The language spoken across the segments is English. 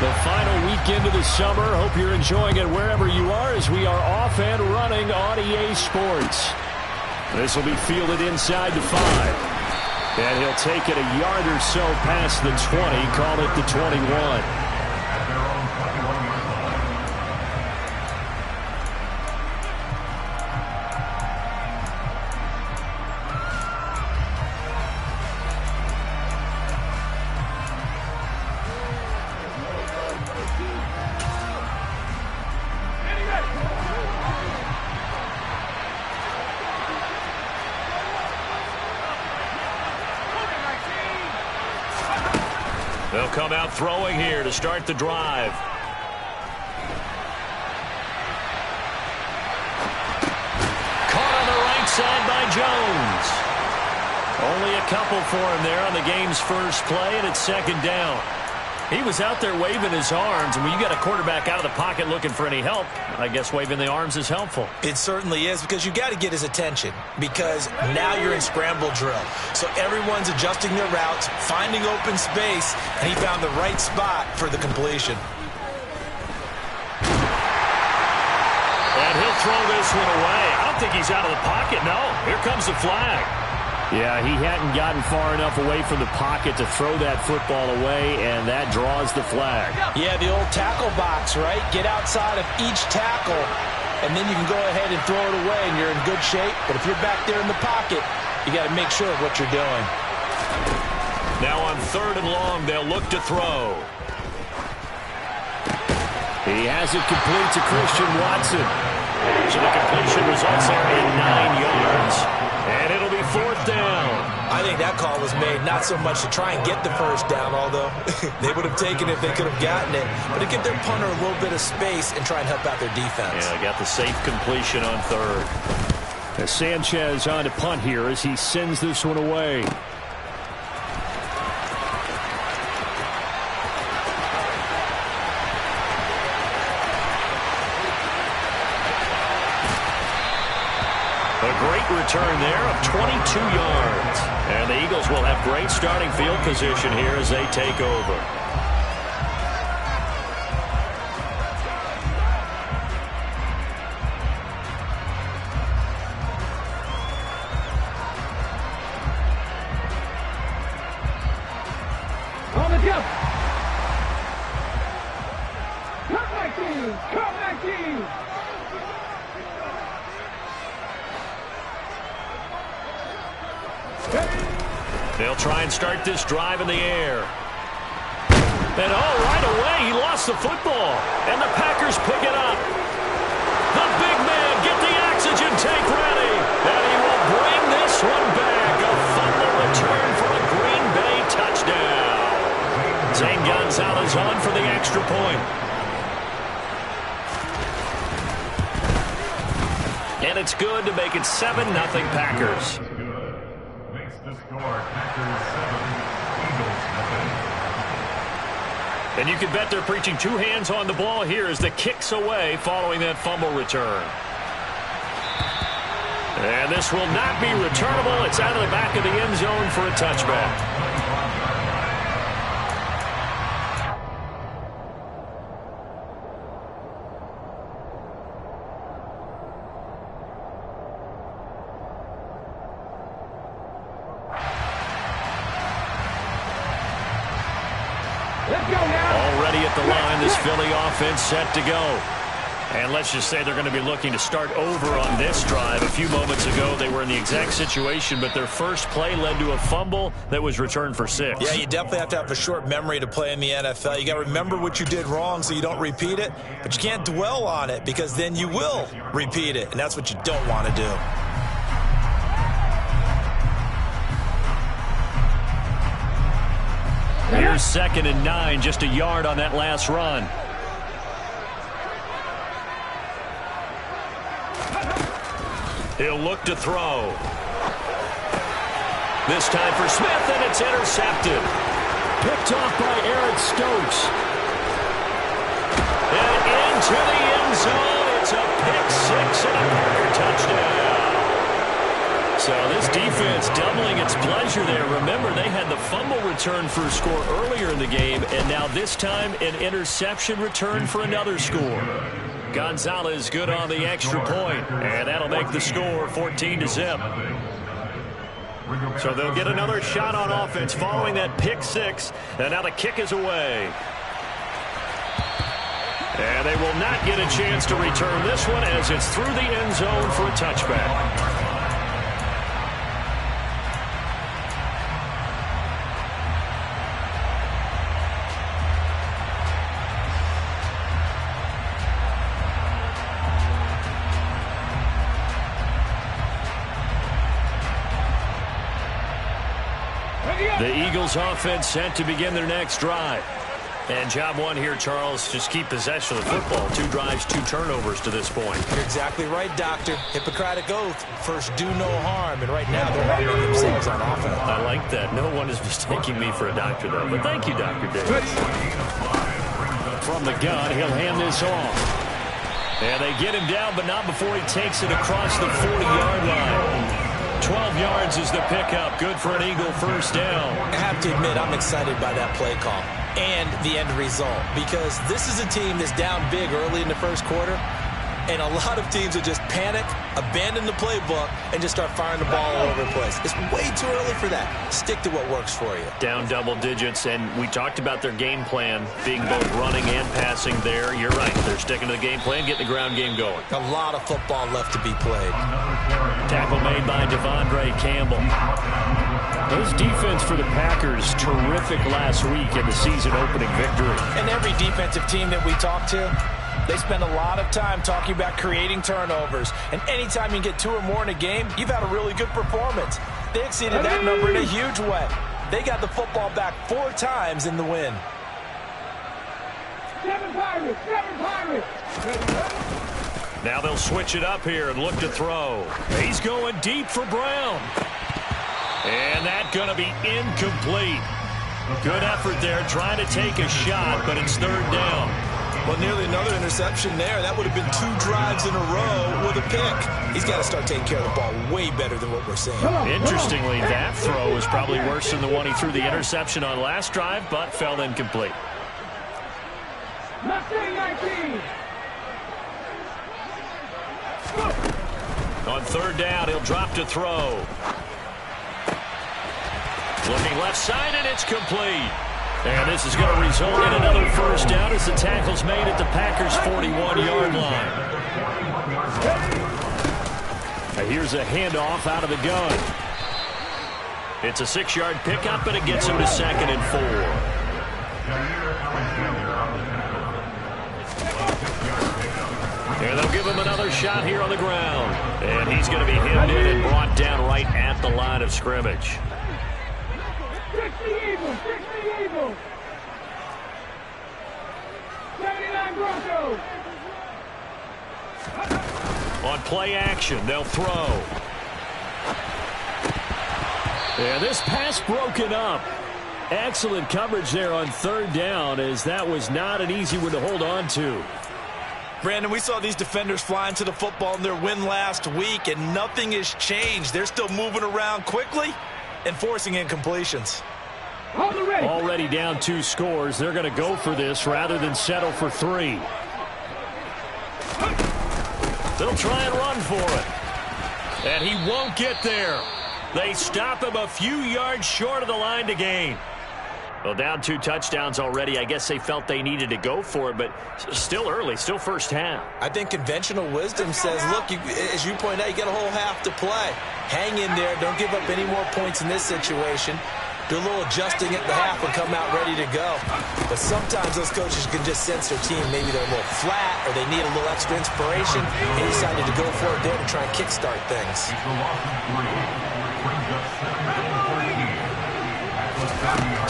The final weekend of the summer. Hope you're enjoying it wherever you are as we are off and running on EA Sports. This will be fielded inside the 5. And he'll take it a yard or so past the 20. Call it the 21. They'll come out throwing here to start the drive. Caught on the right side by Jones. Only a couple for him there on the game's first play, and it's second down. He was out there waving his arms, and when you got a quarterback out of the pocket looking for any help, I guess waving the arms is helpful. It certainly is, because you got to get his attention, because now you're in scramble drill. So everyone's adjusting their routes, finding open space, and he found the right spot for the completion. And he'll throw this one away. I don't think he's out of the pocket, no. Here comes the flag. Yeah, he hadn't gotten far enough away from the pocket to throw that football away, and that draws the flag. Yeah, the old tackle box, right? Get outside of each tackle, and then you can go ahead and throw it away, and you're in good shape. But if you're back there in the pocket, you got to make sure of what you're doing. Now on 3rd and long, they'll look to throw. He has it complete to Christian Watson. So the completion results there in 9 yards. And it'll be 4th down. I think that call was made not so much to try and get the first down, although they would have taken it if they could have gotten it, but to give their punter a little bit of space and try and help out their defense. Yeah, got the safe completion on 3rd. As Sanchez on to punt here as he sends this one away. A great return there of 22 yards. And the Eagles will have great starting field position here as they take over. On the jump. Come back team. Come back team. They'll try and start this drive in the air. And right away, he lost the football. And the Packers pick it up. The big man, get the oxygen tank ready. And he will bring this one back. A fumble return for a Green Bay touchdown. Zane Gonzalez on for the extra point. And it's good to make it 7-0 Packers. And you can bet they're preaching 2 hands on the ball here as the kick's away following that fumble return. And this will not be returnable. It's out of the back of the end zone for a touchback. Already at the line, this Philly offense set to go. And let's just say they're going to be looking to start over on this drive. A few moments ago, they were in the exact situation, but their first play led to a fumble that was returned for 6. Yeah, you definitely have to have a short memory to play in the NFL. You got to remember what you did wrong so you don't repeat it, but you can't dwell on it because then you will repeat it, and that's what you don't want to do. Here's 2nd and 9, just a yard on that last run. He'll look to throw. This time for Smith, and it's intercepted. Picked off by Eric Stokes. And into the end zone. It's a pick 6 and a Packer touchdown. So this defense doubling its pleasure there. Remember, they had the fumble return for a score earlier in the game, and now this time an interception return for another score. Gonzalez good on the extra point, and that'll make the score 14-0. So they'll get another shot on offense following that pick six, and now the kick is away. And they will not get a chance to return this one as it's through the end zone for a touchback. The Eagles offense set to begin their next drive. And job one here, Charles, just keep possession of the football. 2 drives, 2 turnovers to this point. You're exactly right, Doctor. Hippocratic oath. First, do no harm. And right now, they're harming themselves on offense. I like that. No one is mistaking me for a doctor, though. But thank you, Dr. Davis. From the gun, he'll hand this off. And they get him down, but not before he takes it across the 40-yard line. 12 yards is the pickup. Good for an Eagle first down. I have to admit, I'm excited by that play call and the end result, because this is a team that's down big early in the first quarter, and a lot of teams will just panic, abandon the playbook, and just start firing the ball all over the place. It's way too early for that. Stick to what works for you. Down double digits, and we talked about their game plan being both running and passing there. You're right. They're sticking to the game plan, getting the ground game going. A lot of football left to be played. Tackle made by Devondre Campbell. Those defense for the Packers, terrific last week in the season-opening victory. And every defensive team that we talk to, they spend a lot of time talking about creating turnovers. And anytime you get 2 or more in a game, you've had a really good performance. They exceeded that number in a huge way. They got the football back 4 times in the win. 7 Pirates! 7 Pirates! Now they'll switch it up here and look to throw. He's going deep for Brown. And that's going to be incomplete. Good effort there, trying to take a shot, but it's 3rd down. Well, nearly another interception there. That would have been 2 drives in a row with a pick. He's got to start taking care of the ball way better than what we're seeing. Interestingly, that throw was probably worse than the one he threw the interception on last drive, but fell incomplete. Mustang 19! On 3rd down, he'll drop to throw. Looking left side, and it's complete. And this is going to result in another first down as the tackle's made at the Packers' 41-yard line. Now here's a handoff out of the gun. It's a 6-yard pickup, and it gets him to 2nd and 4. And they'll give him another shot here on the ground. And he's going to be hemmed in and brought down right at the line of scrimmage. 60 Eagles! 60 Eagles! 79 Broncos! On play action, they'll throw. And this pass broken up. Excellent coverage there on 3rd down, as that was not an easy one to hold on to. Brandon, we saw these defenders flying to the football in their win last week, and nothing has changed. They're still moving around quickly and forcing incompletions. Already down 2 scores. They're going to go for this rather than settle for 3. They'll try and run for it. And he won't get there. They stop him a few yards short of the line to gain. Well, down 2 touchdowns already. I guess they felt they needed to go for it, but still early, still first half. I think conventional wisdom says, look, as you point out, you got a whole half to play. Hang in there. Don't give up any more points in this situation. Do a little adjusting at the half and come out ready to go. But sometimes those coaches can just sense their team. Maybe they're a little flat or they need a little extra inspiration. He decided to go for it there to try and kickstart things.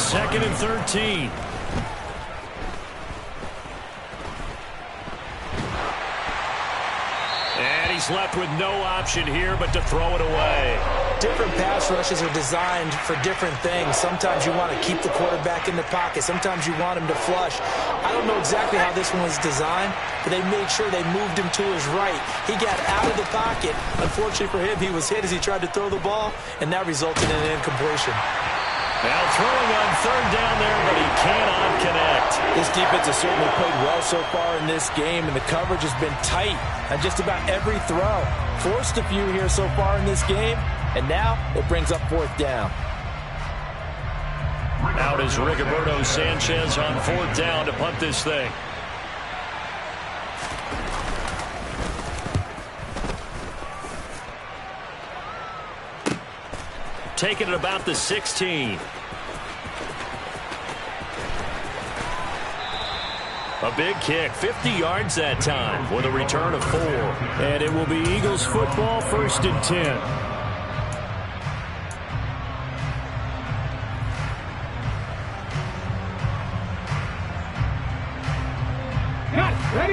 2nd and 13. And he he's left with no option here but to throw it away. Different pass rushes are designed for different things. Sometimes you want to keep the quarterback in the pocket. Sometimes you want him to flush. I don't know exactly how this one was designed, but they made sure they moved him to his right. He got out of the pocket. Unfortunately for him, he was hit as he tried to throw the ball, and that resulted in an incompletion. Now throwing on third down there, but he cannot connect. This defense has certainly played well so far in this game, and the coverage has been tight on just about every throw. Forced a few here so far in this game, and now it brings up fourth down. Out is Rigoberto Sanchez on fourth down to punt this thing. Taking it about the 16. A big kick, 50 yards that time with a return of 4. And it will be Eagles football, 1st and 10.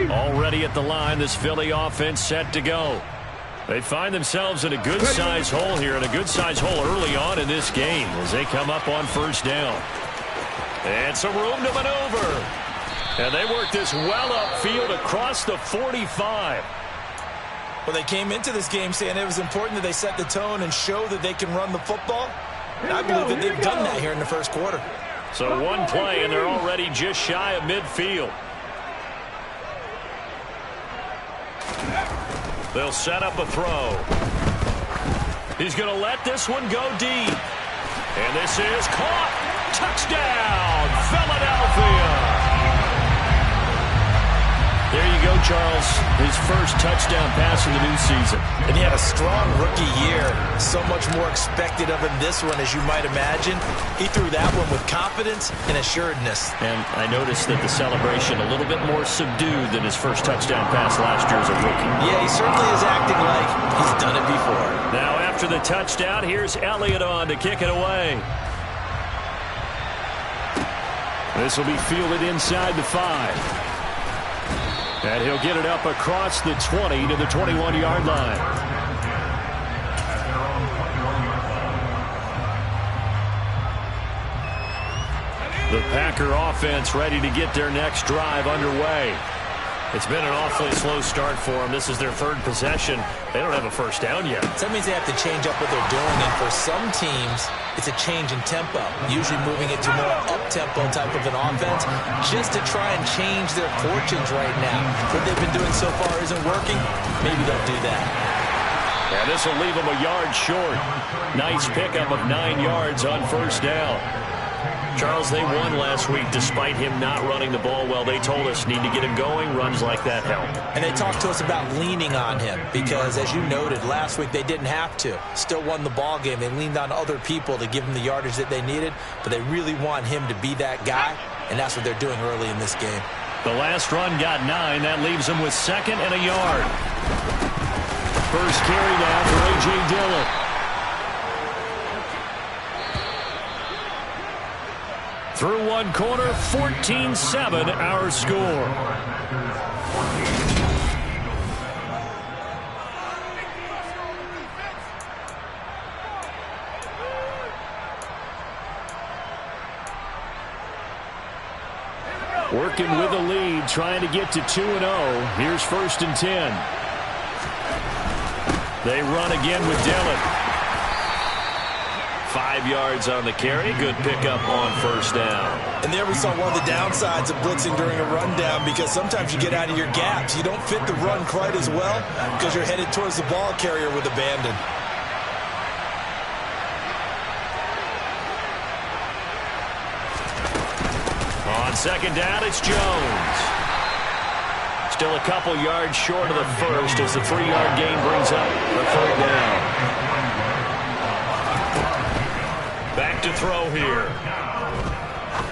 Already at the line, this Philly offense set to go. They find themselves in a good-sized hole here, and a good-sized hole early on in this game as they come up on first down. And some room to maneuver. And they work this well upfield across the 45. Well, they came into this game saying it was important that they set the tone and show that they can run the football. And I believe that they've done that here in the first quarter. So one play, and they're already just shy of midfield. They'll set up a throw. He's going to let this one go deep. And this is caught. Touchdown, Philadelphia. There you go, Charles. His first touchdown pass of the new season. And he had a strong rookie year. So much more expected of him this one, as you might imagine. He threw that one with confidence and assuredness. And I noticed that the celebration a little bit more subdued than his first touchdown pass last year as a rookie. Yeah, he certainly is acting like he's done it before. Now after the touchdown, here's Elliott on to kick it away. This will be fielded inside the 5. And he'll get it up across the 20 to the 21-yard line. The Packer offense ready to get their next drive underway. It's been an awfully slow start for them. This is their third possession. They don't have a first down yet. So that means they have to change up what they're doing. And for some teams, it's a change in tempo, usually moving it to more up-tempo type of an offense just to try and change their fortunes right now. What they've been doing so far isn't working. Maybe they'll do that. And this will leave them a yard short. Nice pickup of 9 yards on first down. Charles, they won last week despite him not running the ball well. They told us need to get him going. Runs like that help. And they talked to us about leaning on him because, as you noted, last week they didn't have to. Still won the ball game. They leaned on other people to give them the yardage that they needed, but they really want him to be that guy, and that's what they're doing early in this game. The last run got 9. That leaves them with 2nd and a yard. First carry now for A.J. Dillon. Through one corner, 14-7 our score. Working with a lead, trying to get to 2-0. Here's 1st and 10. They run again with Dillon. 5 yards on the carry. Good pickup on first down. And there we saw one of the downsides of blitzing during a rundown because sometimes you get out of your gaps. You don't fit the run quite as well because you're headed towards the ball carrier with abandon. On second down, it's Jones. Still a couple yards short of the first as the 3-yard gain brings up the third down. Back to throw here.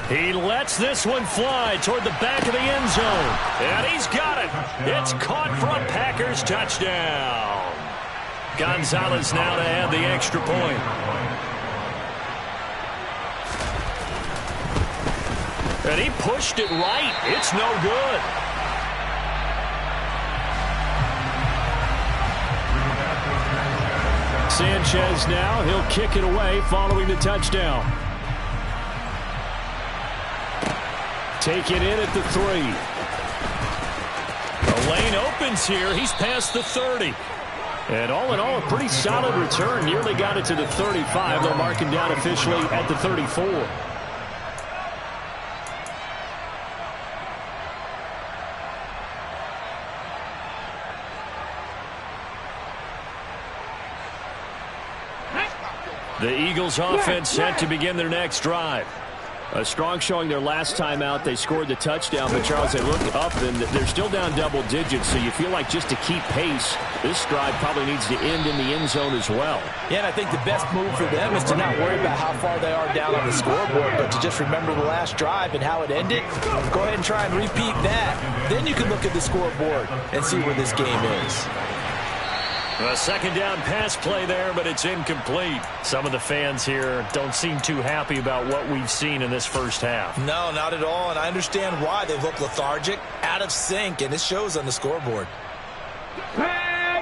He lets this one fly toward the back of the end zone. And he's got it. It's caught for a Packers touchdown. Gonzalez now to add the extra point. And he pushed it right. It's no good. Sanchez now. He'll kick it away following the touchdown. Taken in at the 3. The lane opens here. He's past the 30. And all in all, a pretty solid return. Nearly got it to the 35. They'll mark him down officially at the 34. The Eagles offense set to begin their next drive. A strong showing their last time out. They scored the touchdown, but Charles, they look up and they're still down double digits, so you feel like just to keep pace, this drive probably needs to end in the end zone as well. Yeah, and I think the best move for them is to not worry about how far they are down on the scoreboard, but to just remember the last drive and how it ended. Go ahead and try and repeat that. Then you can look at the scoreboard and see where this game is. A second down pass play there, but it's incomplete. Some of the fans here don't seem too happy about what we've seen in this first half. No, not at all, and I understand why. They look lethargic, out of sync, and it shows on the scoreboard.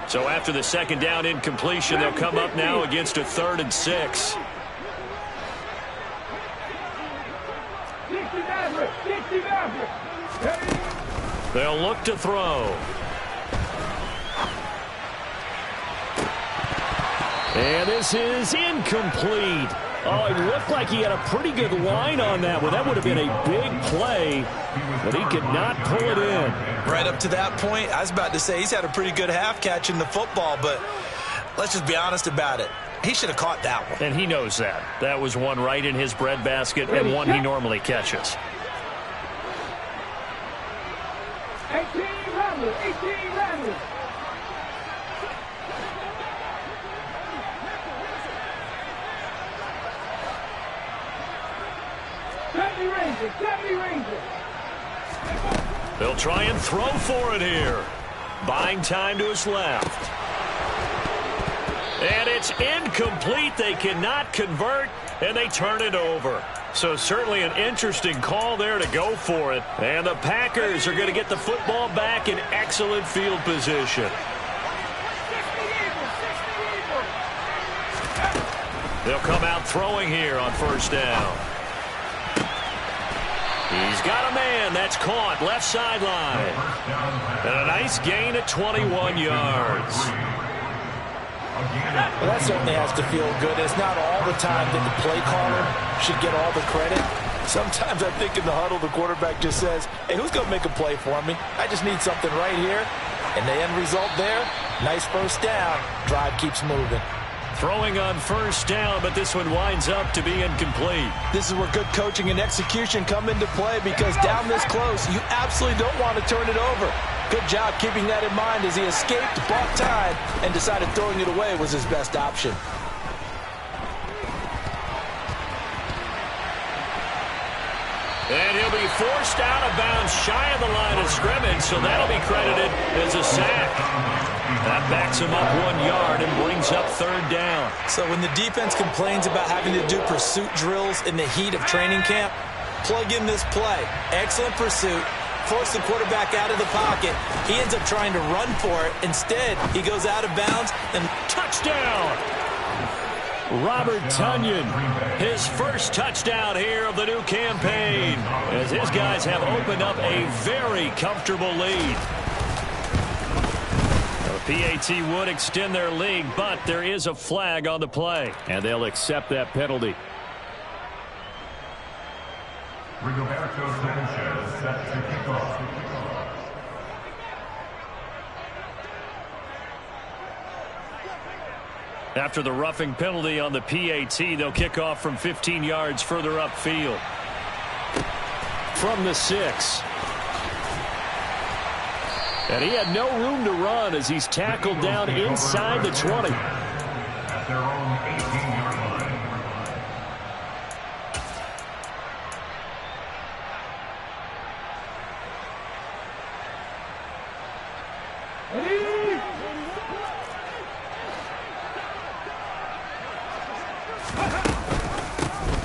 So after the second down incompletion, they'll come up now against a 3rd and 6. They'll look to throw. And this is incomplete. Oh, it looked like he had a pretty good line on that one. That would have been a big play, but he could not pull it in. Right up to that point, I was about to say he's had a pretty good half catching the football, but let's just be honest about it. He should have caught that one. And he knows that. That was one right in his breadbasket and one he normally catches. 18 runners. They'll try and throw for it here. Buying time to his left. And it's incomplete. They cannot convert, and they turn it over. So certainly an interesting call there to go for it. And the Packers are going to get the football back in excellent field position. They'll come out throwing here on first down. He's got a man. That's caught. Left sideline. And a nice gain at 21 yards. Well, that certainly has to feel good. It's not all the time that the play caller should get all the credit. Sometimes I think in the huddle, the quarterback just says, hey, who's going to make a play for me? I just need something right here. And the end result there, nice first down. Drive keeps moving. Throwing on first down, but this one winds up to be incomplete. This is where good coaching and execution come into play, because down this close, you absolutely don't want to turn it over. Good job keeping that in mind as he escaped, bought time, and decided throwing it away was his best option. And he'll be forced out of bounds shy of the line of scrimmage, so that'll be credited as a sack. That backs him up 1 yard and brings up third down. So when the defense complains about having to do pursuit drills in the heat of training camp, plug in this play. Excellent pursuit. Force the quarterback out of the pocket. He ends up trying to run for it. Instead, he goes out of bounds and touchdown. Robert Tonyan, his first touchdown here of the new campaign, as his guys have opened up a very comfortable lead. The PAT would extend their lead, but there is a flag on the play, and they'll accept that penalty. Rigoberto Sanchez set to kick off. After the roughing penalty on the PAT, they'll kick off from 15 yards further upfield. From the 6. And he had no room to run as he's tackled down inside the 20. At their own 18-yard line.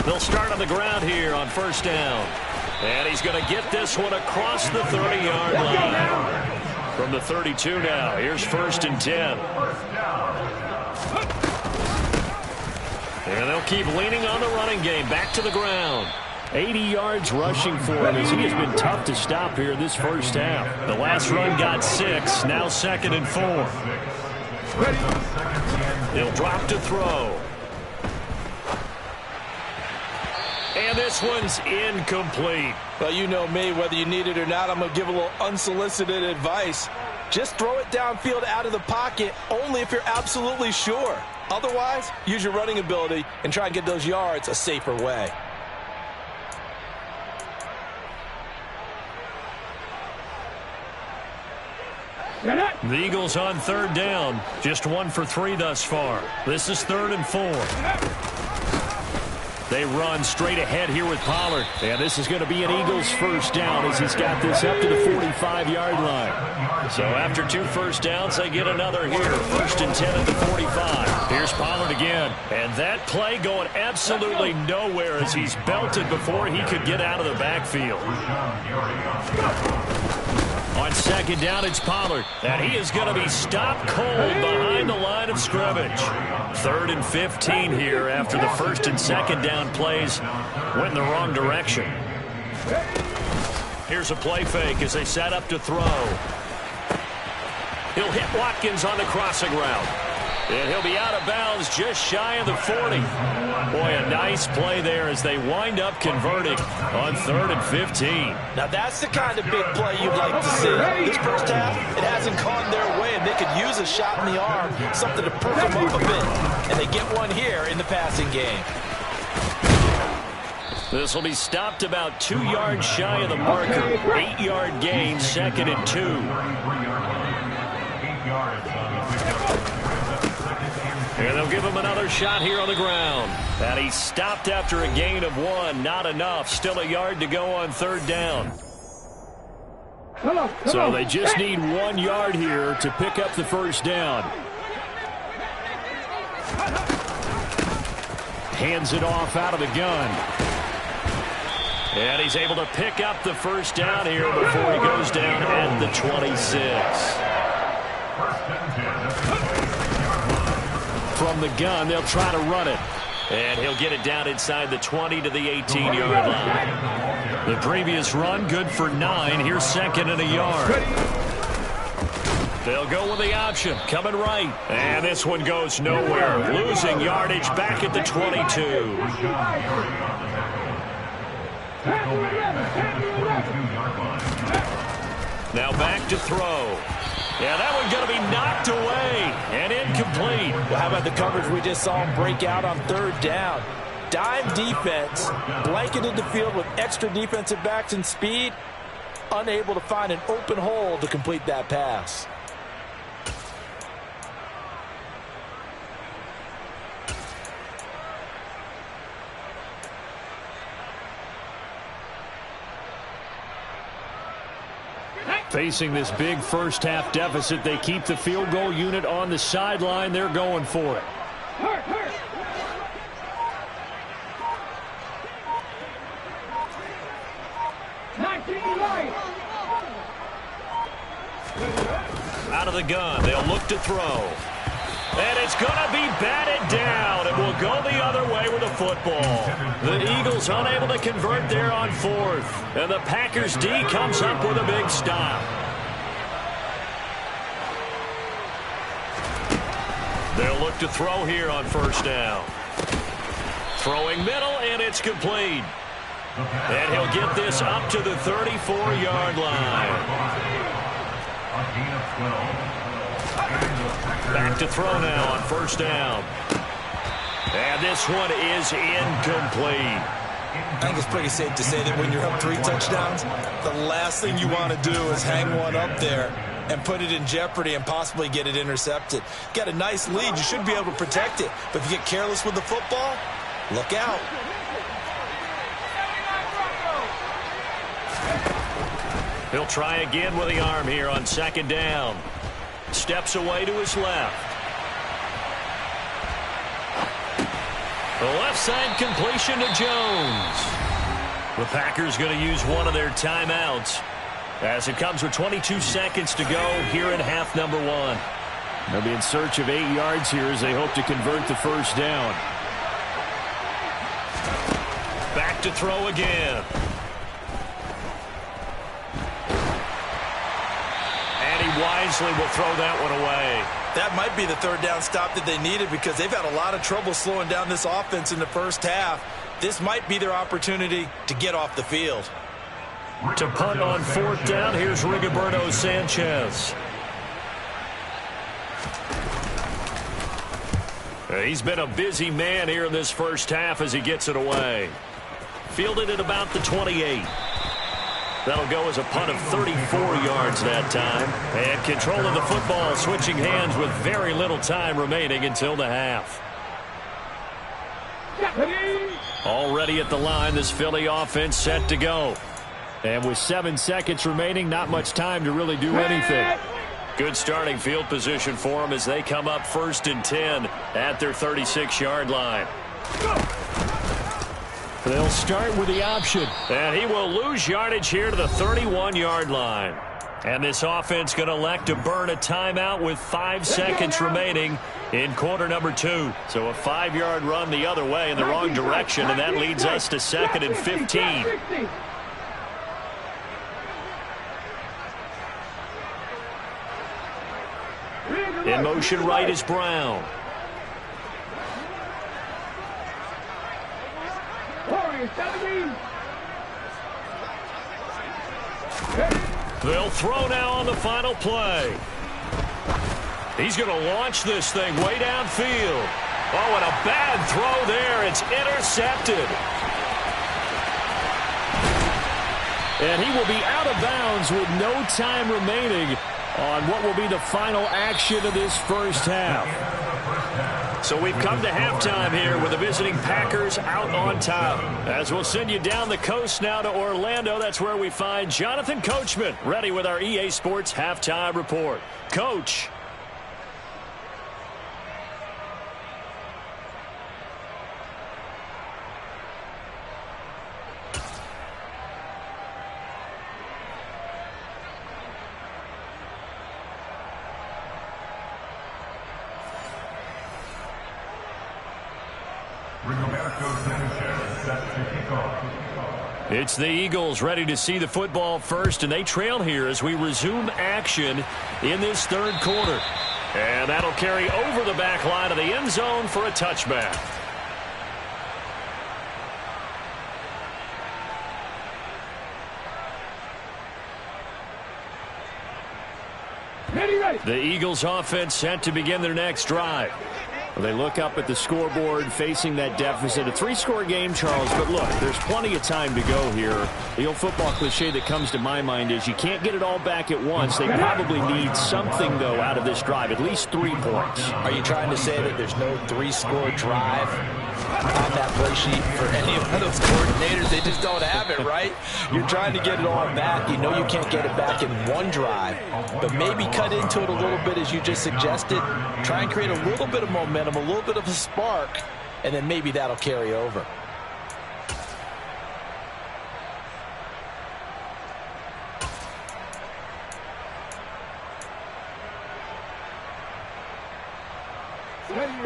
They'll start on the ground here on first down. And he's going to get this one across the 30-yard line. From the 32 now, here's 1st and 10. And they'll keep leaning on the running game. Back to the ground. 80 yards rushing for him as he has been tough to stop here this first half. The last run got 6. Now 2nd and 4. He'll drop to throw. And this one's incomplete. Well, you know me, whether you need it or not, I'm going to give a little unsolicited advice. Just throw it downfield out of the pocket only if you're absolutely sure. Otherwise, use your running ability and try and get those yards a safer way. The Eagles on 3rd down. Just 1 for 3 thus far. This is 3rd and 4. They run straight ahead here with Pollard. And this is going to be an Eagles first down as he's got this up to the 45-yard line. So after 2 first downs, they get another here. 1st and 10 at the 45. Here's Pollard again. And that play going absolutely nowhere as he's belted before he could get out of the backfield. On 2nd down, it's Pollard. And he is going to be stopped cold behind the line of scrimmage. 3rd and 15 here after the 1st and 2nd down plays went in the wrong direction. Here's a play fake as they set up to throw. He'll hit Watkins on the crossing route. And he'll be out of bounds just shy of the 40. Boy, a nice play there as they wind up converting on 3rd and 15. Now that's the kind of big play you'd like to see. This first half, it hasn't gone their way, and they could use a shot in the arm, something to perk them up a bit. And they get one here in the passing game. This will be stopped about 2 yards shy of the marker. 8-yard gain, 2nd and 2. 8 yards on the pickup. And they'll give him another shot here on the ground. And he stopped after a gain of 1. Not enough. Still a yard to go on 3rd down. So they just need 1 yard here to pick up the first down. Hands it off out of the gun. And he's able to pick up the first down here before he goes down at the 26. From the gun, they'll try to run it. And he'll get it down inside the 20 to the 18-yard line. The previous run, good for 9. Here's 2nd and a yard. They'll go with the option, coming right. And this one goes nowhere. Losing yardage back at the 22. Now back to throw. Yeah, that one's going to be knocked away and incomplete. Well, how about the coverage we just saw him break out on 3rd down? Dime defense, blanketed the field with extra defensive backs and speed, unable to find an open hole to complete that pass. Facing this big first half deficit, they keep the field goal unit on the sideline. They're going for it. Out of the gun, they'll look to throw. And it's going to be batted down. It will go the other way with the football. The Eagles unable to convert there on 4th. And the Packers D comes up with a big stop. They'll look to throw here on 1st down. Throwing middle, and it's complete. And he'll get this up to the 34-yard line. Back to throw now on 1st down. And this one is incomplete. I think it's pretty safe to say that when you're up 3 touchdowns, the last thing you want to do is hang one up there and put it in jeopardy and possibly get it intercepted. Got a nice lead. You should be able to protect it. But if you get careless with the football, look out. He'll try again with the arm here on 2nd down. Steps away to his left. The left side completion to Jones. The Packers going to use one of their timeouts as it comes with 22 seconds to go here in half number 1. They'll be in search of 8 yards here as they hope to convert the first down. back to throw again. And he wisely will throw that one away. That might be the third down stop that they needed because they've had a lot of trouble slowing down this offense in the first half. This might be their opportunity to get off the field. To punt on fourth down, here's Rigoberto Sanchez. He's been a busy man here in this first half as he gets it away. Fielded at about the 28. That'll go as a punt of 34 yards that time. And control of the football switching hands with very little time remaining until the half. Already at the line, this Philly offense set to go. And with 7 seconds remaining, not much time to really do anything. Good starting field position for them as they come up 1st and 10 at their 36-yard line. They'll start with the option. And he will lose yardage here to the 31-yard line. And this offense going to elect to burn a timeout with 5 seconds remaining in quarter number 2. So a 5-yard run the other way in the wrong direction, and that leads us to 2nd and 15. In motion right is Brown. They'll throw now on the final play. He's going to launch this thing way downfield. Oh, and a bad throw there. It's intercepted. And he will be out of bounds with no time remaining on what will be the final action of this first half. So we've come to halftime here with the visiting Packers out on top. As we'll send you down the coast now to Orlando, that's where we find Jonathan Coachman ready with our EA Sports Halftime Report. Coach. It's the Eagles ready to see the football first, and they trail here as we resume action in this third quarter. And that'll carry over the back line of the end zone for a touchback. The Eagles offense set to begin their next drive. They look up at the scoreboard facing that deficit. A 3-score game, Charles, but look, there's plenty of time to go here. The old football cliche that comes to my mind is you can't get it all back at once. They probably need something, though, out of this drive, at least 3 points. Are you trying to say that there's no 3-score drive on that play sheet for any of those coordinators? They just don't have it, right? You're trying to get it all back. You know you can't get it back in one drive, but maybe cut into it a little bit as you just suggested. Try and create a little bit of momentum, a little bit of a spark, and then maybe that'll carry over.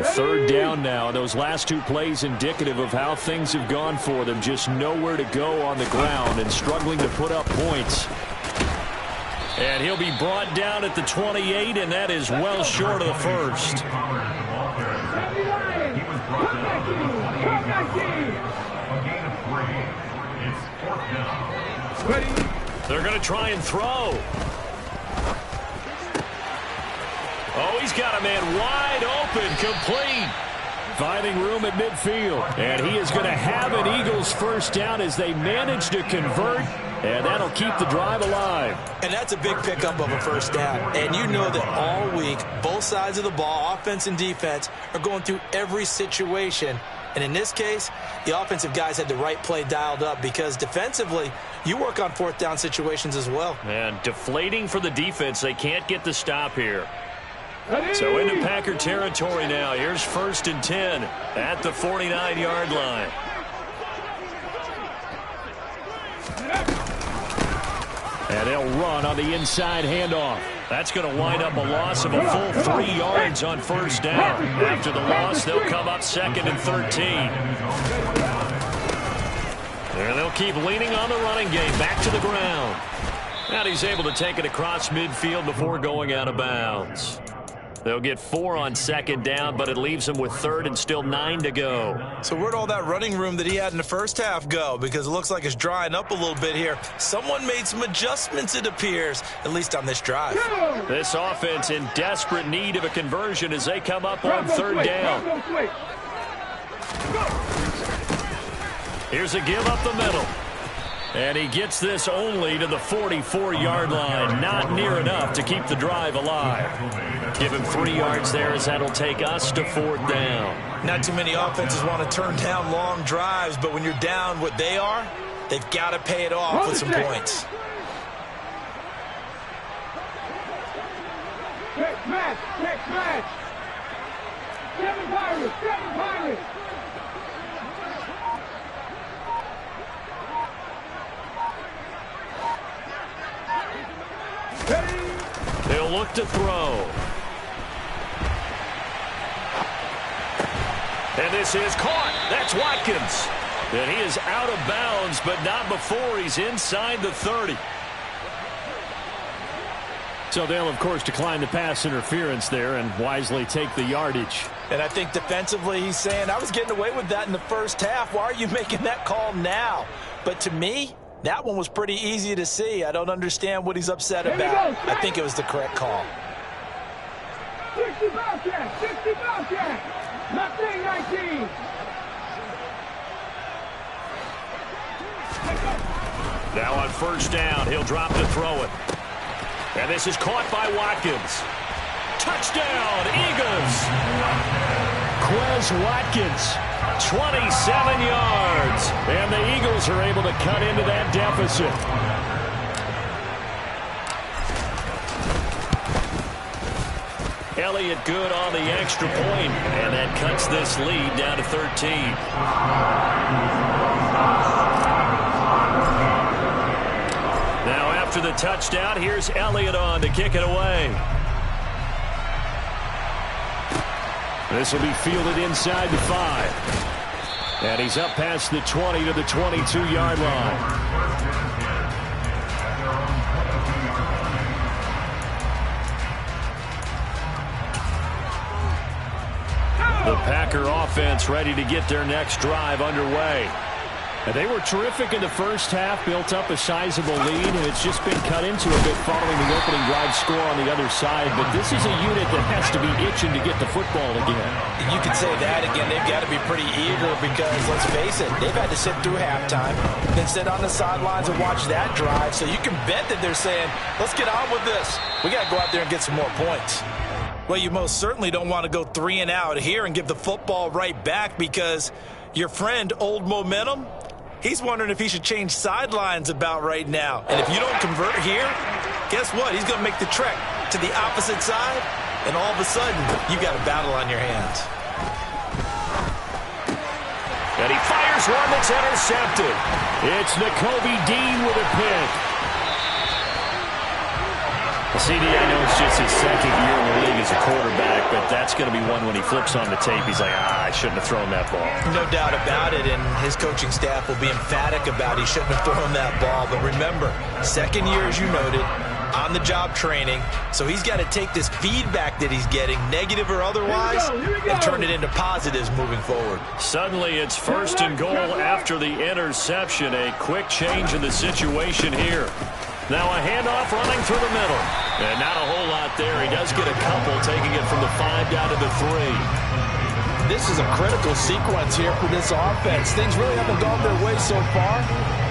Third down now. Those last 2 plays indicative of how things have gone for them. Just nowhere to go on the ground and struggling to put up points. And he'll be brought down at the 28, and that is well short of the first. They're going to try and throw. Oh, he's got a man wide open, complete. Finding room at midfield. And he is going to have an Eagles first down as they manage to convert. And that'll keep the drive alive. And that's a big pickup of a first down. And you know that all week, both sides of the ball, offense and defense, are going through every situation. And in this case, the offensive guys had the right play dialed up because defensively, you work on 4th down situations as well. And deflating for the defense. They can't get the stop here. So into Packer territory now. Here's 1st and 10 at the 49-yard line. And they'll run on the inside handoff. That's going to wind up a loss of a full 3 yards on first down. After the loss, they'll come up 2nd and 13. And they'll keep leaning on the running game. Back to the ground. And he's able to take it across midfield before going out of bounds. They'll get 4 on second down, but it leaves them with third and still 9 to go. So where'd all that running room that he had in the first half go? Because it looks like it's drying up a little bit here. Someone made some adjustments, it appears, at least on this drive. This offense in desperate need of a conversion as they come up on third down. Here's a give up the middle. And he gets this only to the 44-yard line. Not near enough to keep the drive alive. Give him 3 yards there as that'll take us to fourth down. Not too many offenses want to turn down long drives, but when you're down what they are, they've got to pay it off with some points. Check match, check match. 7 Pirates, 7 Pirates. They'll look to throw. And this is caught. That's Watkins. And he is out of bounds, but not before he's inside the 30. So they'll, of course, decline the pass interference there and wisely take the yardage. And I think defensively he's saying, I was getting away with that in the first half. Why are you making that call now? But to me, that one was pretty easy to see. I don't understand what he's upset about. I think it was the correct call. 60 Bobcats, 60 Bobcats. Nothing 19. Now on first down, he'll drop to throw it. And this is caught by Watkins. Touchdown, Eagles. Quez Watkins, 27 yards. And the Eagles are able to cut into that deficit. Elliott good on the extra point, and that cuts this lead down to 13. Now after the touchdown, here's Elliott on to kick it away. This will be fielded inside the 5. And he's up past the 20 to the 22-yard line. The Packer offense ready to get their next drive underway. And they were terrific in the first half, built up a sizable lead, and it's just been cut into a bit following the opening drive score on the other side. But this is a unit that has to be itching to get the football again. You could say that again. They've got to be pretty eager because, let's face it, they've had to sit through halftime, then sit on the sidelines and watch that drive. So you can bet that they're saying, let's get on with this. We got to go out there and get some more points. Well, you most certainly don't want to go 3 and out here and give the football right back because your friend, Old Momentum, he's wondering if he should change sidelines about right now. And if you don't convert here, guess what? He's going to make the trek to the opposite side, and all of a sudden, you've got a battle on your hands. And he fires one that's intercepted. It's Nakobe Dean with a pick. CD, I know it's just his second year in the league as a quarterback, but that's going to be one when he flips on the tape. He's like, I shouldn't have thrown that ball. No doubt about it, and his coaching staff will be emphatic about he shouldn't have thrown that ball. But remember, second year, as you noted, on-the-job training, so he's got to take this feedback that he's getting, negative or otherwise, and turn it into positives moving forward. Suddenly, it's first and goal after the interception. A quick change in the situation here. Now a handoff running through the middle. And not a whole lot there. He does get a couple, taking it from the 5 down to the 3. This is a critical sequence here for this offense. Things really haven't gone their way so far.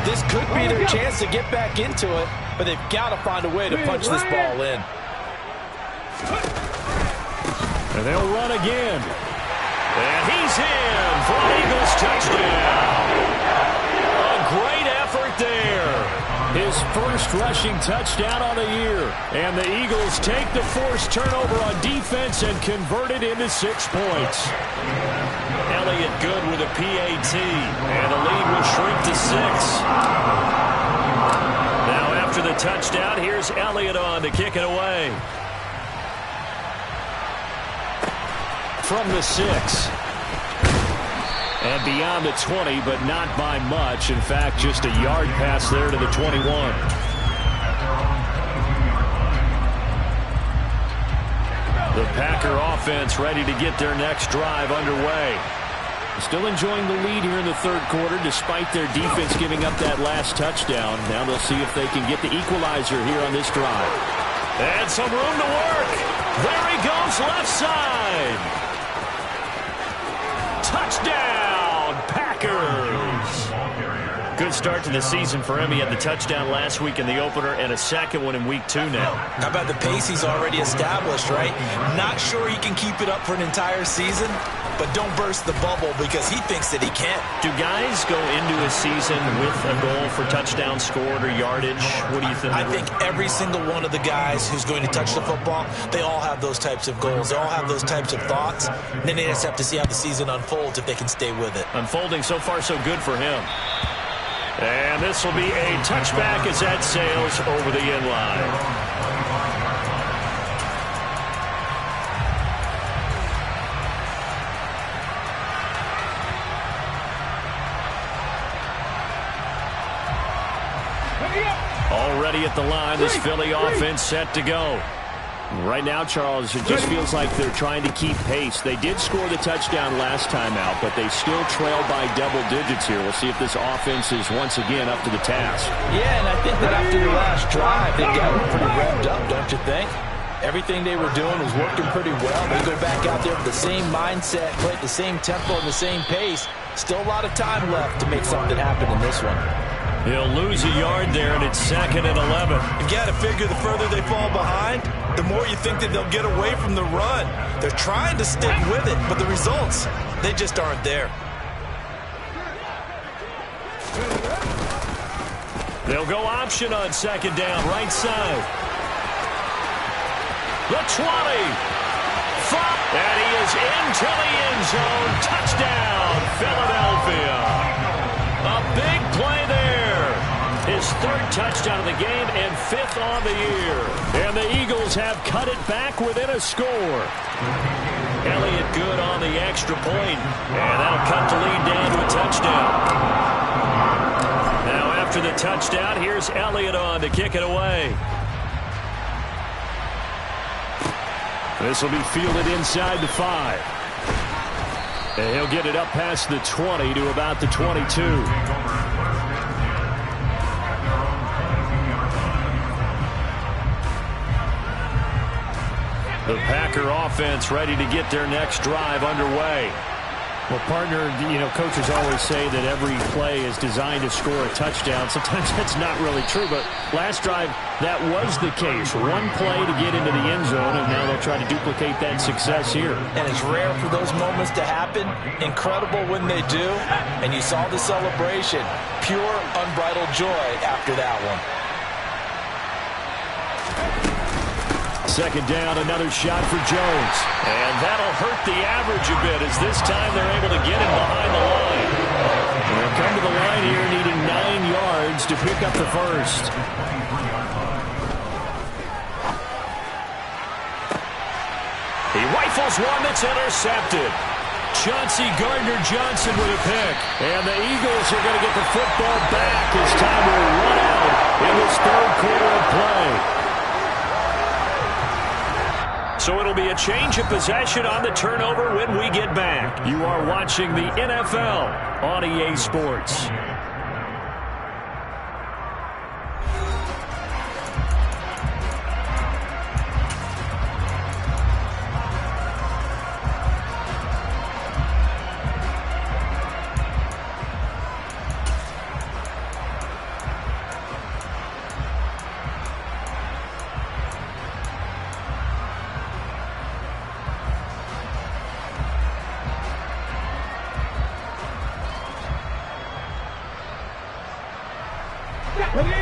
This could be their chance to get back into it, but they've got to find a way to punch this ball in. And they'll run again. And he's in for an Eagles touchdown. A great effort there. His first rushing touchdown on the year. And the Eagles take the forced turnover on defense and convert it into 6 points. Elliott good with a PAT. And the lead will shrink to 6. Now after the touchdown, here's Elliott on to kick it away. From the 6. And beyond the 20, but not by much. In fact, just a yard pass there to the 21. The Packer offense ready to get their next drive underway. Still enjoying the lead here in the third quarter despite their defense giving up that last touchdown. Now they'll see if they can get the equalizer here on this drive. And some room to work. There he goes, left side. Touchdown, Packers. Good start to the season for him. He had the touchdown last week in the opener and a second one in week 2 now. How about the pace he's already established, right? Not sure he can keep it up for an entire season, but don't burst the bubble because he thinks that he can. Do guys go into a season with a goal for touchdown scored or yardage? What do you think? I think every single one of the guys who's going to touch the football, they all have those types of goals. They all have those types of thoughts. And then they just have to see how the season unfolds if they can stay with it. Unfolding so far so good for him. And this will be a touchback as that sails over the end line. Already at the line, this Philly offense set to go. Right now, Charles, it just feels like they're trying to keep pace. They did score the touchdown last time out, but they still trail by double digits here. We'll see if this offense is once again up to the task. Yeah, and I think that after the last drive, they got pretty revved up, don't you think? Everything they were doing was working pretty well. They go back out there with the same mindset, play at the same tempo and the same pace. Still a lot of time left to make something happen in this one. He'll lose a yard there, and it's 2nd and 11. You got to figure the further they fall behind, the more you think that they'll get away from the run. They're trying to stick with it, but the results, they just aren't there. They'll go option on 2nd down, right side. The 20. And he is into the end zone. Touchdown, Philadelphia. A big play there. His 3rd touchdown of the game and 5th on the year. And the Eagles have cut it back within a score. Elliott good on the extra point. And that'll cut the lead down to a touchdown. Now after the touchdown, here's Elliott on to kick it away. This will be fielded inside the 5. And he'll get it up past the 20 to about the 22. The Packer offense ready to get their next drive underway. Well, partner, coaches always say that every play is designed to score a touchdown. Sometimes that's not really true, but last drive, that was the case. One play to get into the end zone, and now they'll try to duplicate that success here. And it's rare for those moments to happen. Incredible when they do. And you saw the celebration. Pure, unbridled joy after that one. 2nd down, another shot for Jones. And that'll hurt the average a bit as this time they're able to get him behind the line. And they'll come to the line here needing 9 yards to pick up the 1st. He rifles one that's intercepted. Chauncey Gardner-Johnson with a pick. And the Eagles are going to get the football back as time will run out in this 3rd quarter of play. So it'll be a change of possession on the turnover when we get back. You are watching the NFL on EA Sports.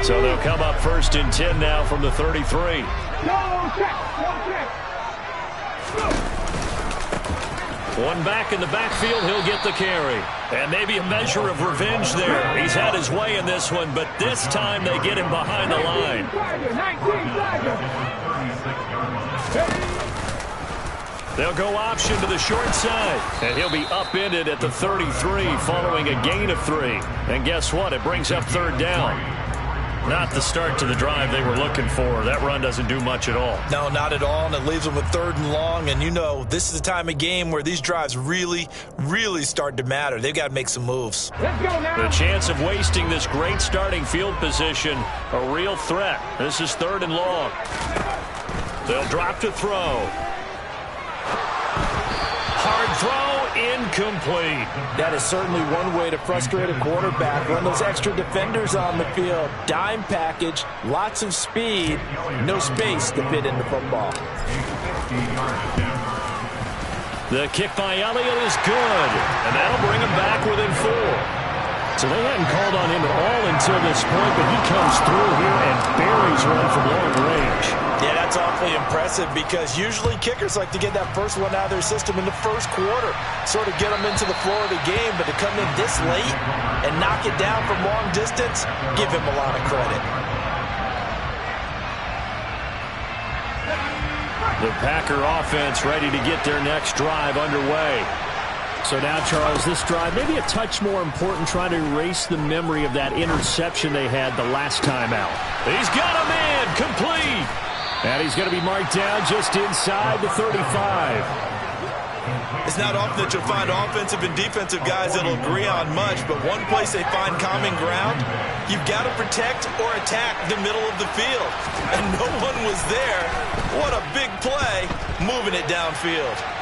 So they'll come up 1st and 10 now from the 33. One back in the backfield, he'll get the carry. And maybe a measure of revenge there. He's had his way in this one, but this time they get him behind the line. They'll go option to the short side. And he'll be upended at the 33 following a gain of 3. And guess what? It brings up third down. Not the start to the drive they were looking for. That run doesn't do much at all. No, not at all, and it leaves them with third and long. And you know, this is the time of game where these drives really, really start to matter. They've got to make some moves. Let's go now. The chance of wasting this great starting field position, a real threat. This is third and long. They'll drop to throw. Hard throw, incomplete. That is certainly one way to frustrate a quarterback. Run those extra defenders on the field. Dime package, lots of speed, no space to fit in the football. The kick by Elliott is good, and that'll bring him back within 4. So they hadn't called on him at all until this point, but he comes through here and buries one from long range. Yeah, that's awfully impressive because usually kickers like to get that first one out of their system in the first quarter, sort of get them into the flow of the game, but to come in this late and knock it down from long distance, give him a lot of credit. The Packer offense ready to get their next drive underway. So now, Charles, this drive maybe a touch more important, trying to erase the memory of that interception they had the last time out. He's got a man, complete. And he's going to be marked down just inside the 35. It's not often that you'll find offensive and defensive guys that'll agree on much, but one place they find common ground, you've got to protect or attack the middle of the field. And no one was there. What a big play, moving it downfield.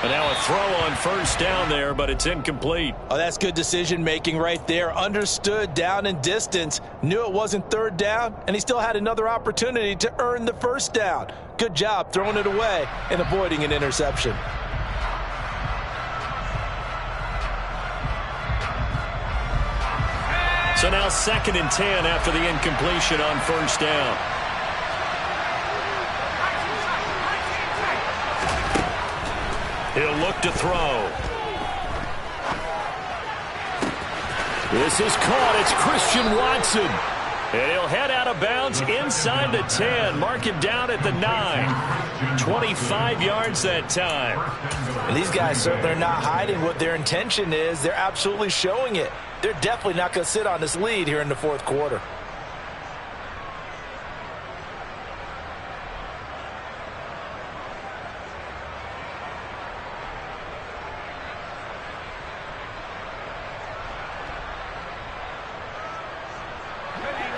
And now a throw on first down there, but it's incomplete. Oh, that's good decision-making right there. Understood down and distance, knew it wasn't third down, and he still had another opportunity to earn the first down. Good job throwing it away and avoiding an interception. So now 2nd and 10 after the incompletion on first down. He'll look to throw. This is caught. It's Christian Watson. And he'll head out of bounds inside the 10. Mark him down at the 9. 25 yards that time. And these guys certainly are not hiding what their intention is. They're absolutely showing it. They're definitely not going to sit on this lead here in the fourth quarter.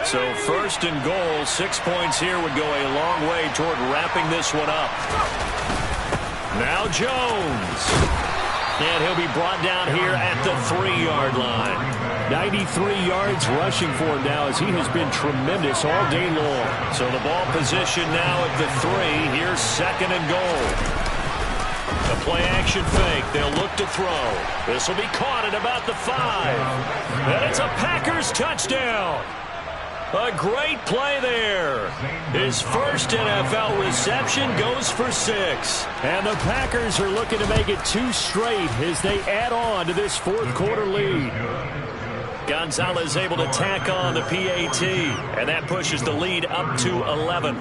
So 1st and goal, 6 points here would go a long way toward wrapping this one up. Now Jones. And he'll be brought down here at the 3-yard line. 93 yards rushing for him now, as he has been tremendous all day long. So the ball position now at the 3. Here's 2nd and goal. The play action fake. They'll look to throw. This will be caught at about the 5. And it's a Packers touchdown. A great play there. His first NFL reception goes for 6. And the Packers are looking to make it 2 straight as they add on to this fourth quarter lead. Gonzalez able to tack on the PAT, and that pushes the lead up to 11.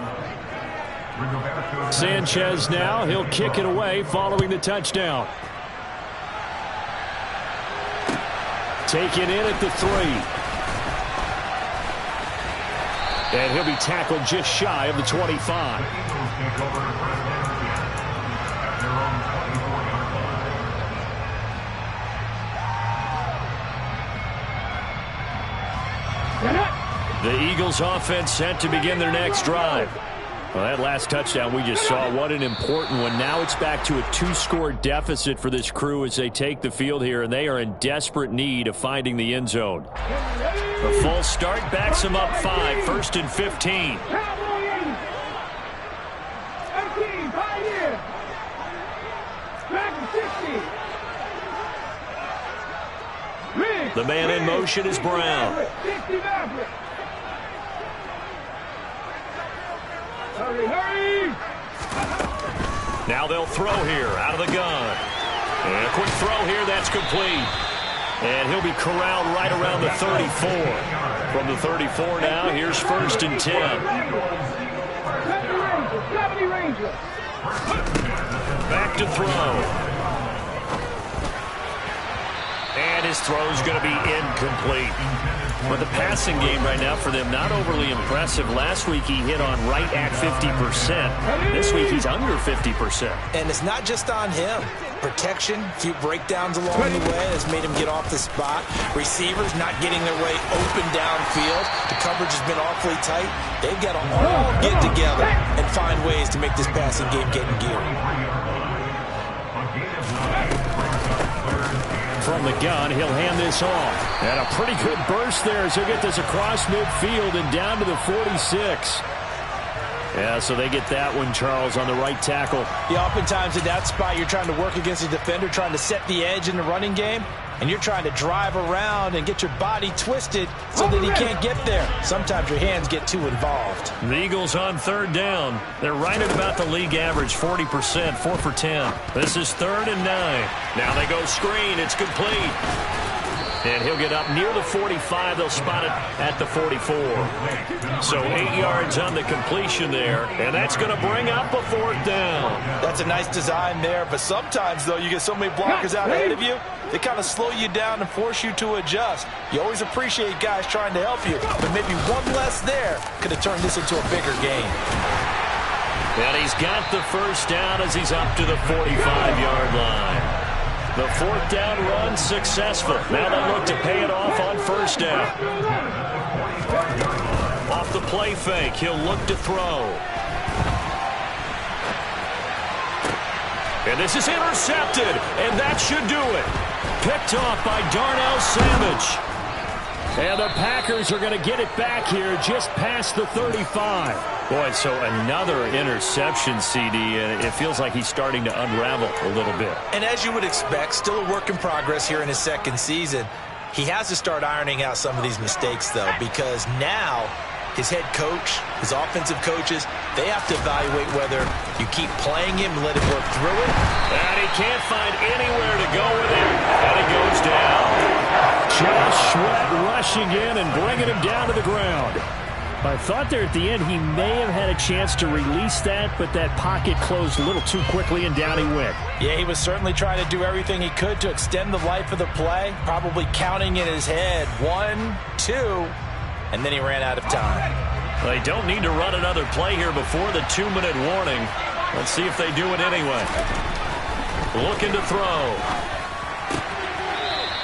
Sanchez now, he'll kick it away following the touchdown. Taken in at the 3. And he'll be tackled just shy of the 25. The Eagles offense set to begin their next drive. Well, that last touchdown we just saw, what an important one. Now it's back to a 2-score deficit for this crew as they take the field here, and they are in desperate need of finding the end zone. The false start backs him up 5, 1st and 15. The man in motion is Brown. Now they'll throw here out of the gun. And a quick throw here, that's complete. And he'll be corralled right around the 34. From the 34 now, here's 1st and 10. Back to throw. And his throw's going to be incomplete. But the passing game right now for them, not overly impressive. Last week he hit on right at 50%. This week he's under 50%. And it's not just on him. Protection, a few breakdowns along the way has made him get off the spot. Receivers not getting their way open downfield. The coverage has been awfully tight. They've got to all get together and find ways to make this passing game get in gear. From the gun, he'll hand this off. And a pretty good burst there as he'll get this across midfield and down to the 46. Yeah, so they get that one, Charles, on the right tackle. Yeah, oftentimes in that spot, you're trying to work against a defender, trying to set the edge in the running game, and you're trying to drive around and get your body twisted so that he can't get there. Sometimes your hands get too involved. The Eagles on third down. They're right at about the league average, 40%, 4 for 10. This is 3rd and 9. Now they go screen. It's complete. And he'll get up near the 45. They'll spot it at the 44. So 8 yards on the completion there. And that's going to bring up a 4th down. That's a nice design there. But sometimes, though, you get so many blockers out ahead of you, they kind of slow you down and force you to adjust. You always appreciate guys trying to help you. But maybe one less there could have turned this into a bigger game. And he's got the first down as he's up to the 45-yard line. The 4th down run successful. Now they look to pay it off on 1st down. Off the play fake, he'll look to throw. And this is intercepted, and that should do it. Picked off by Darnell Savage. And the Packers are going to get it back here just past the 35. Boy, so another interception, CD, and it feels like he's starting to unravel a little bit. And as you would expect, still a work in progress here in his 2nd season. He has to start ironing out some of these mistakes, though, because now his head coach, his offensive coaches, they have to evaluate whether you keep playing him and let him work through it. And he can't find anywhere to go with it, and he goes down. Josh Sweat rushing in and bringing him down to the ground. I thought there at the end he may have had a chance to release that, but that pocket closed a little too quickly, and down he went. Yeah, he was certainly trying to do everything he could to extend the life of the play, probably counting in his head 1, 2, and then he ran out of time. They don't need to run another play here before the 2-minute warning. Let's see if they do it anyway. Looking to throw.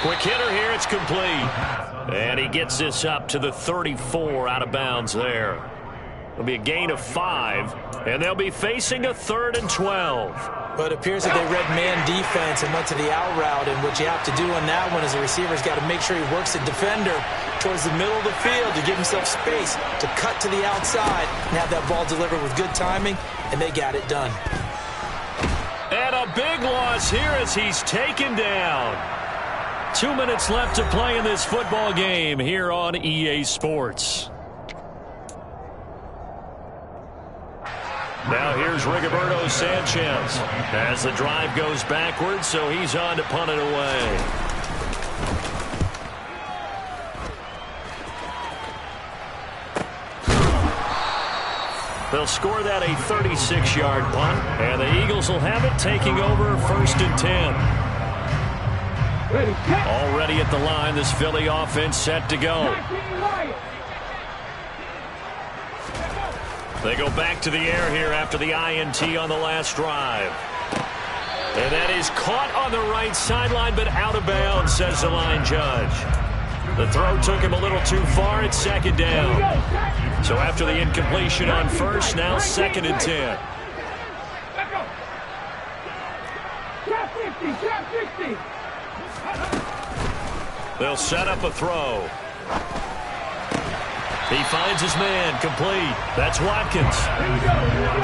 Quick hitter here, it's complete. And he gets this up to the 34 out of bounds there. It'll be a gain of 5, and they'll be facing a 3rd and 12. But it appears that they read man defense and went to the out route, and what you have to do on that one is the receiver's got to make sure he works the defender towards the middle of the field to give himself space to cut to the outside and have that ball delivered with good timing, and they got it done. And a big loss here as he's taken down. 2 minutes left to play in this football game here on EA Sports. Now here's Rigoberto Sanchez as the drive goes backwards, so he's on to punt it away. They'll score that a 36-yard punt, and the Eagles will have it taking over 1st and 10. Already at the line, this Philly offense set to go. They go back to the air here after the INT on the last drive. And that is caught on the right sideline, but out of bounds, says the line judge. The throw took him a little too far. It's 2nd down. So after the incompletion on 1st, now 2nd and 10. They'll set up a throw. He finds his man, complete. That's Watkins.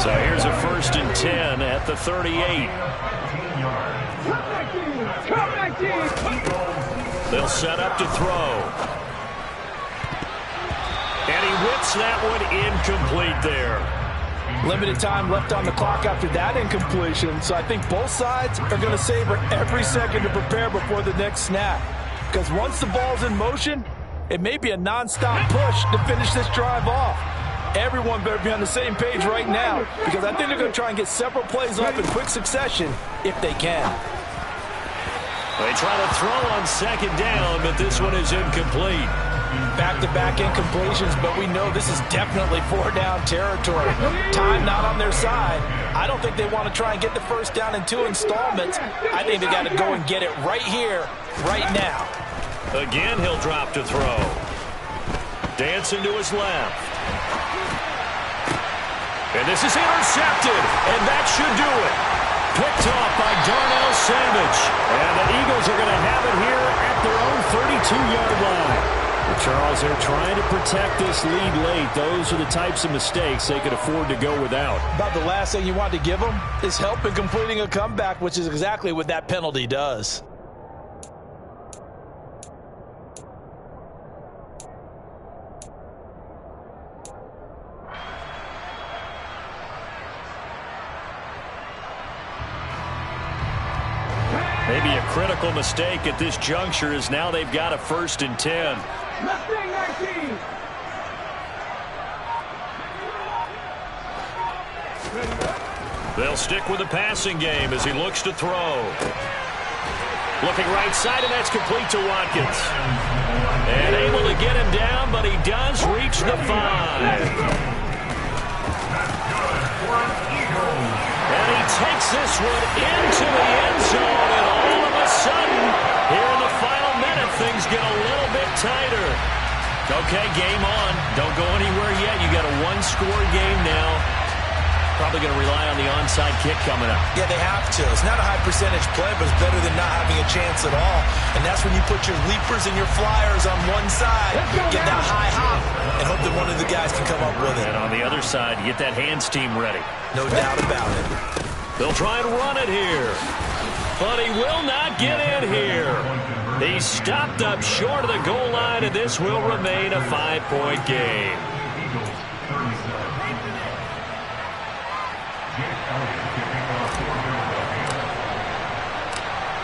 So here's a 1st and 10 at the 38. They'll set up to throw. And he whips that one incomplete there. Limited time left on the clock after that incompletion, so I think both sides are going to savor every second to prepare before the next snap. Because once the ball's in motion, it may be a nonstop push to finish this drive off. Everyone better be on the same page right now, because I think they're going to try and get several plays off in quick succession if they can. They try to throw on second down, but this one is incomplete. Back-to-back incompletions, but we know this is definitely four-down territory. Time not on their side. I don't think they want to try and get the first down in 2 installments. I think they got to go and get it right here, right now. Again, he'll drop to throw. Dancing to his left. And this is intercepted, and that should do it. Picked off by Darnell Savage. And the Eagles are going to have it here at their own 32-yard line. Well, Charles, they're trying to protect this lead late. Those are the types of mistakes they could afford to go without. About the last thing you want to give them is help in completing a comeback, which is exactly what that penalty does. Maybe a critical mistake at this juncture is now they've got a 1st and 10. Mustang 19. They'll stick with the passing game as he looks to throw. Looking right side, and that's complete to Watkins. And able to get him down, but he does reach the 5. And he takes this one into the end zone, and all of a sudden, here in the final minute, things get a little bit tighter. Okay, game on. Don't go anywhere yet. You got a one-score game now. Probably going to rely on the onside kick coming up. Yeah, they have to. It's not a high percentage play, but it's better than not having a chance at all. And that's when you put your leapers and your flyers on one side, get that high hop, and hope that one of the guys can come up with it. And on the other side, you get that hands team ready. No doubt about it. They'll try and run it here. But he will not get in here. He's stopped up short of the goal line, and this will remain a 5-point game.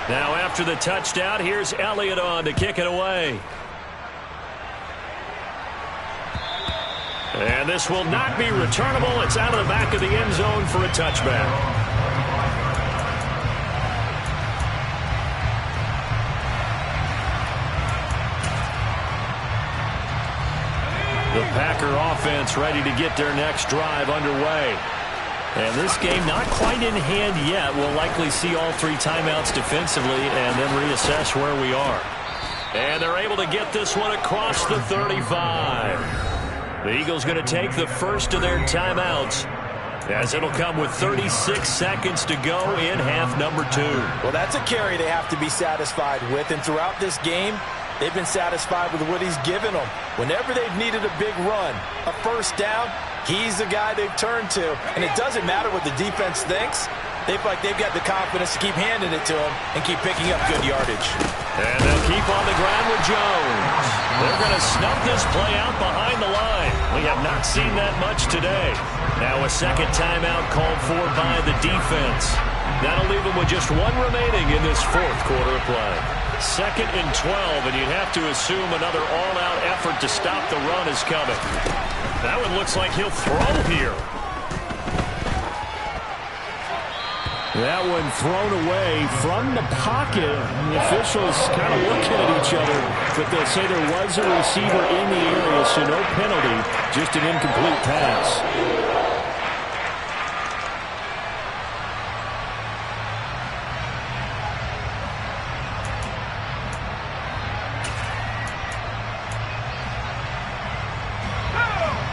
Now after the touchdown, here's Elliott on to kick it away. And this will not be returnable. It's out of the back of the end zone for a touchback. The Packer offense ready to get their next drive underway. And this game not quite in hand yet. We'll likely see all 3 timeouts defensively and then reassess where we are. And they're able to get this one across the 35. The Eagles going to take the first of their timeouts, as it'll come with 36 seconds to go in half number 2. Well, that's a carry they have to be satisfied with. And throughout this game, they've been satisfied with what he's given them. Whenever they've needed a big run, a first down, he's the guy they've turned to. And it doesn't matter what the defense thinks. They feel like they've got the confidence to keep handing it to him and keep picking up good yardage. And they'll keep on the ground with Jones. They're going to snub this play out behind the line. We have not seen that much today. Now a second timeout called for by the defense. That'll leave them with just 1 remaining in this 4th quarter of play. 2nd and 12, and you'd have to assume another all-out effort to stop the run is coming. That one looks like he'll throw here. That one thrown away from the pocket. The officials kind of looking at each other, but they'll say there was a receiver in the area, so no penalty, just an incomplete pass.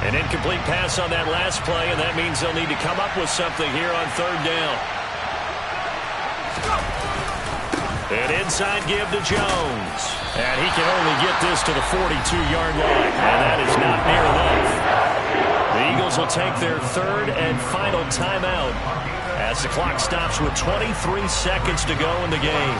An incomplete pass on that last play, and that means they'll need to come up with something here on 3rd down. An inside give to Jones. And he can only get this to the 42-yard line. And that is not near enough. The Eagles will take their 3rd and final timeout as the clock stops with 23 seconds to go in the game.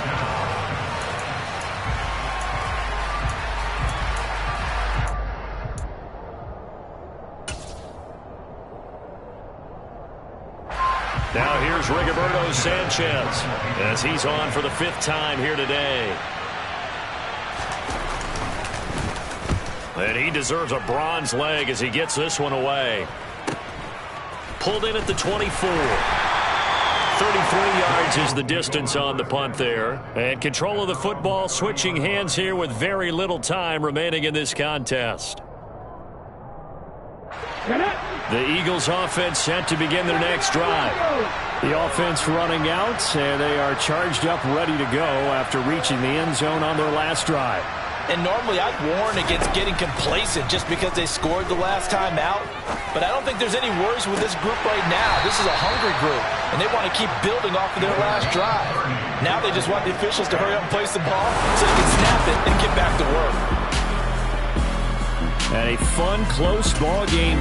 Now here's Rigoberto Sanchez as he's on for the 5th time here today. And he deserves a bronze leg as he gets this one away. Pulled in at the 24. 33 yards is the distance on the punt there. And control of the football switching hands here with very little time remaining in this contest. The Eagles offense set to begin their next drive. The offense running out, and they are charged up, ready to go after reaching the end zone on their last drive. And normally I'd warn against getting complacent just because they scored the last time out. But I don't think there's any worries with this group right now. This is a hungry group, and they want to keep building off of their last drive. Now they just want the officials to hurry up and place the ball so they can snap it and get back to work. And a fun, close ball game.